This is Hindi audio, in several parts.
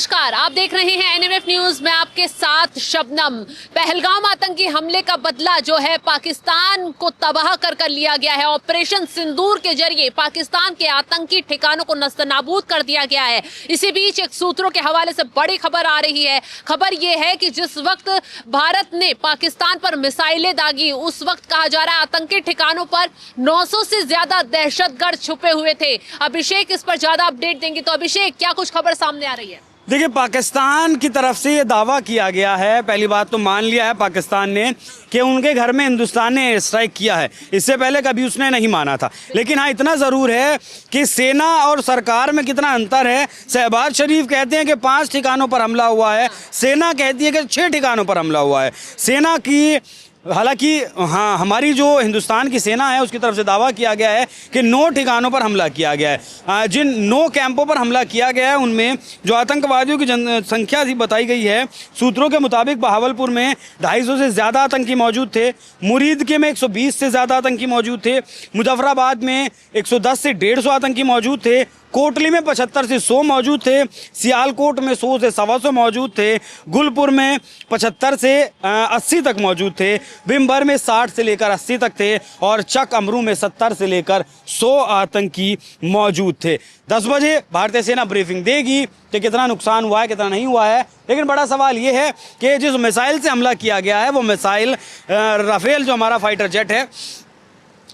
नमस्कार, आप देख रहे हैं एनएमएफ न्यूज में आपके साथ शबनम। पहलगाम आतंकी हमले का बदला जो है पाकिस्तान को तबाह कर लिया गया है। ऑपरेशन सिंदूर के जरिए पाकिस्तान के आतंकी ठिकानों को नस्तनाबूद कर दिया गया है। इसी बीच एक सूत्रों के हवाले से बड़ी खबर आ रही है। खबर यह है कि जिस वक्त भारत ने पाकिस्तान पर मिसाइलें दागी, उस वक्त कहा जा रहा है आतंकी ठिकानों पर 900 से ज्यादा दहशतगर्द छुपे हुए थे। अभिषेक इस पर ज्यादा अपडेट देंगे। तो अभिषेक, क्या कुछ खबर सामने आ रही है? देखिए, पाकिस्तान की तरफ से ये दावा किया गया है, पहली बात तो मान लिया है पाकिस्तान ने कि उनके घर में हिंदुस्तान ने एयर स्ट्राइक किया है। इससे पहले कभी उसने नहीं माना था। लेकिन हाँ, इतना ज़रूर है कि सेना और सरकार में कितना अंतर है। शहबाज शरीफ कहते हैं कि 5 ठिकानों पर हमला हुआ है, सेना कहती है कि 6 ठिकानों पर हमला हुआ है। सेना की हालांकि हाँ, हमारी जो हिंदुस्तान की सेना है उसकी तरफ से दावा किया गया है कि 9 ठिकानों पर हमला किया गया है। जिन 9 कैंपों पर हमला किया गया है उनमें जो आतंकवादियों की जनसंख्या थी बताई गई है, सूत्रों के मुताबिक बहावलपुर में 250 से ज़्यादा आतंकी मौजूद थे, मुरीद के में 120 से ज़्यादा आतंकी मौजूद थे, मुजफ्फराबाद में 110 से 150 आतंकी मौजूद थे, कोटली में 75 से 100 मौजूद थे, सियालकोट में 100 से 125 मौजूद थे, गुलपुर में 75 से 80 तक मौजूद थे, बिम्बर में 60 से लेकर 80 तक थे और चक अमरू में 70 से लेकर 100 आतंकी मौजूद थे। 10 बजे भारतीय सेना ब्रीफिंग देगी कि कितना नुकसान हुआ है, कितना नहीं हुआ है। लेकिन बड़ा सवाल ये है कि जिस मिसाइल से हमला किया गया है वो मिसाइल राफेल जो हमारा फाइटर जेट है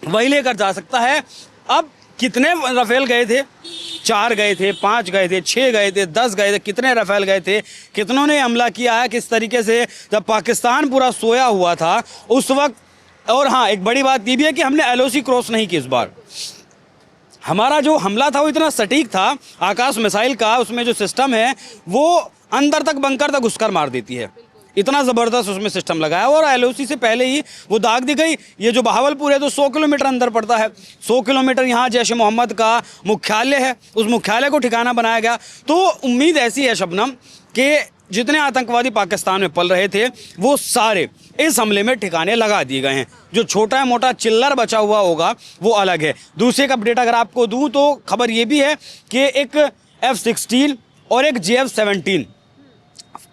वही लेकर जा सकता है। अब कितने राफेल गए थे? 4 गए थे, 5 गए थे, 6 गए थे, 10 गए थे, कितने राफेल गए थे, कितनों ने हमला किया है, किस तरीके से जब पाकिस्तान पूरा सोया हुआ था उस वक्त। और हाँ, एक बड़ी बात ये भी है कि हमने LOC क्रॉस नहीं की इस बार। हमारा जो हमला था वो इतना सटीक था, आकाश मिसाइल का उसमें जो सिस्टम है वो अंदर तक, बंकर तक घुसकर मार देती है। इतना ज़बरदस्त उसमें सिस्टम लगाया और LOC से पहले ही वो दाग दी गई। ये जो बहावलपुर है तो 100 किलोमीटर अंदर पड़ता है। 100 किलोमीटर यहाँ जैश ए मोहम्मद का मुख्यालय है, उस मुख्यालय को ठिकाना बनाया गया। तो उम्मीद ऐसी है शबनम कि जितने आतंकवादी पाकिस्तान में पल रहे थे वो सारे इस हमले में ठिकाने लगा दिए गए हैं। जो छोटा मोटा चिल्लर बचा हुआ होगा वो अलग है। दूसरे एक अपडेट अगर आपको दूँ तो खबर ये भी है कि एक F-16 और एक JF-17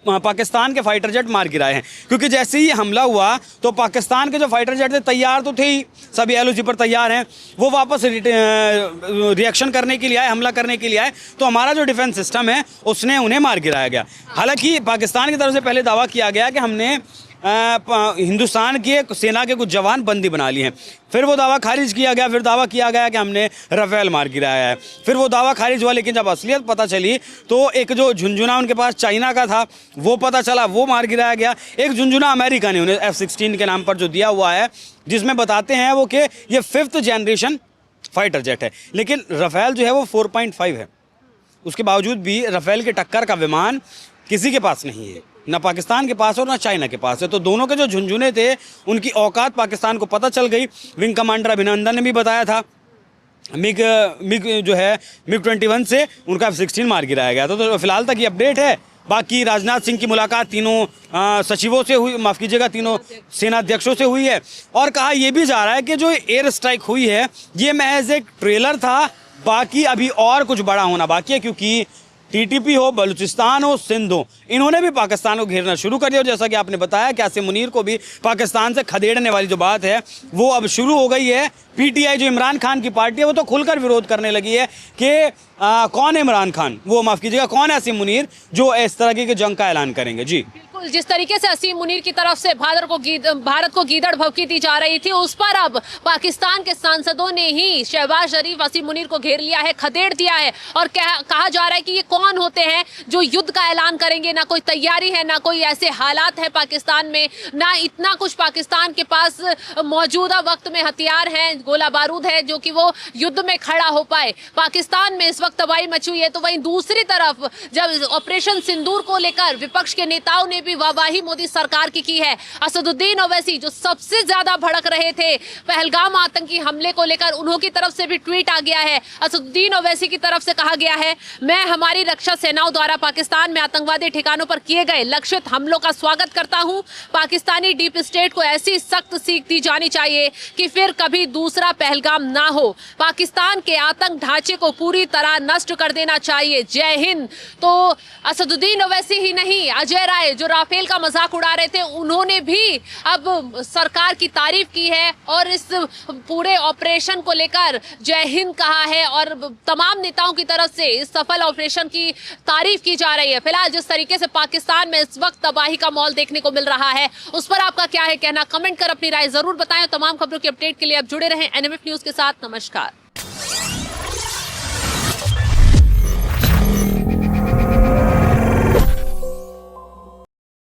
पाकिस्तान के फाइटर जेट मार गिराए हैं। क्योंकि जैसे ही हमला हुआ तो पाकिस्तान के जो फाइटर जेट थे तैयार तो थे ही, सभी LOC पर तैयार हैं, वो वापस रिएक्शन करने के लिए आए, हमला करने के लिए आए। तो हमारा जो डिफेंस सिस्टम है उसने उन्हें मार गिराया गया। हालांकि पाकिस्तान की तरफ से पहले दावा किया गया कि हमने हिंदुस्तान की सेना के कुछ जवान बंदी बना लिए हैं। फिर वो दावा खारिज किया गया। फिर दावा किया गया कि हमने राफेल मार गिराया है। फिर वो दावा खारिज हुआ। लेकिन जब असलियत पता चली तो एक जो झुंझुना उनके पास चाइना का था वो पता चला, वो मार गिराया गया। एक झुंझुना अमेरिका ने उन्हें F-16 के नाम पर जो दिया हुआ है, जिसमें बताते हैं वो कि ये 5th जनरेशन फाइटर जेट है। लेकिन राफेल जो है वो 4.5 है। उसके बावजूद भी राफेल के टक्कर का विमान किसी के पास नहीं है, ना पाकिस्तान के पास और ना चाइना के पास है। तो दोनों के जो झुंझुने थे उनकी औकात पाकिस्तान को पता चल गई। विंग कमांडर अभिनंदन ने भी बताया था मिग जो है MiG-21 से उनका F-16 मार गिराया गया था। तो फिलहाल तक ये अपडेट है। बाकी राजनाथ सिंह की मुलाकात तीनों सचिवों से हुई, माफ़ कीजिएगा, तीनों सेनाध्यक्षों से हुई है। और कहा यह भी जा रहा है कि जो एयर स्ट्राइक हुई है ये महज एक ट्रेलर था, बाकी अभी और कुछ बड़ा होना बाकी है। क्योंकि TTP हो, बलूचिस्तान हो, सिंध हो, इन्होंने भी पाकिस्तान को घेरना शुरू कर दिया। और जैसा कि आपने बताया कि आसिम मुनीर को भी पाकिस्तान से खदेड़ने वाली जो बात है वो अब शुरू हो गई है। PTI जो इमरान खान की पार्टी है वो तो खुलकर विरोध करने लगी है कि कौन है इमरान खान, वो माफ़ कीजिएगा कौन है आसिम मुनीर जो इस तरह की जंग का ऐलान करेंगे। जी बिल्कुल, जिस तरीके से आसिम मुनीर की तरफ से भारत को गीदड़ भभकी दी जा रही थी, उस पर अब पाकिस्तान के सांसदों ने ही शहबाज शरीफ आसिम मुनीर को घेर लिया है, खदेड़ दिया है। और कहा जा रहा है कि ये कौन होते हैं जो युद्ध का ऐलान करेंगे। ना कोई तैयारी है, ना कोई ऐसे हालात है पाकिस्तान में, ना इतना कुछ पाकिस्तान के पास मौजूदा वक्त में हथियार है, गोला बारूद है जो कि वो युद्ध में खड़ा हो पाए। पाकिस्तान में इस वक्त तबाही मची हुई है। तो वहीं दूसरी तरफ जब ऑपरेशन सिंदूर को लेकर विपक्ष के नेताओं ने भी पूरी वाहवाही मोदी सरकार की है। असदुद्दीन ओवैसी जो सबसे ज्यादा भड़क रहे थे पहलगाम आतंकी हमले को लेकर, उन्हों की तरफ से भी ट्वीट आ गया है। असदुद्दीन ओवैसी की तरफ से कहा गया है, मैं हमारी रक्षा सेनाओं द्वारा पाकिस्तान में आतंकवादी ठिकानों पर किए गए लक्षित हमलों का स्वागत करता हूं। पाकिस्तानी डीप स्टेट को ऐसी सख्त सीख दी जानी चाहिए कि फिर कभी दूसरा पहलगाम ना हो। पाकिस्तान के आतंक ढांचे को पूरी तरह नष्ट कर देना चाहिए। जय हिंद। तो असदुद्दीन ओवैसी ही नहीं, अजय राय जो राफेल का मजाक उड़ा रहे थे, उन्होंने भी अब सरकार की तारीफ की है और इस पूरे ऑपरेशन को लेकर जय हिंद कहा है और तमाम नेताओं की तरफ से इस सफल ऑपरेशन की तारीफ की जा रही है। फिलहाल जिस तरीके से पाकिस्तान में इस वक्त तबाही का माहौल देखने को मिल रहा है, उस पर आपका क्या है कहना? कमेंट कर अपनी राय जरूर बताएं। तमाम खबरों की अपडेट के लिए आप जुड़े रहें एनएमएफ न्यूज के साथ। नमस्कार।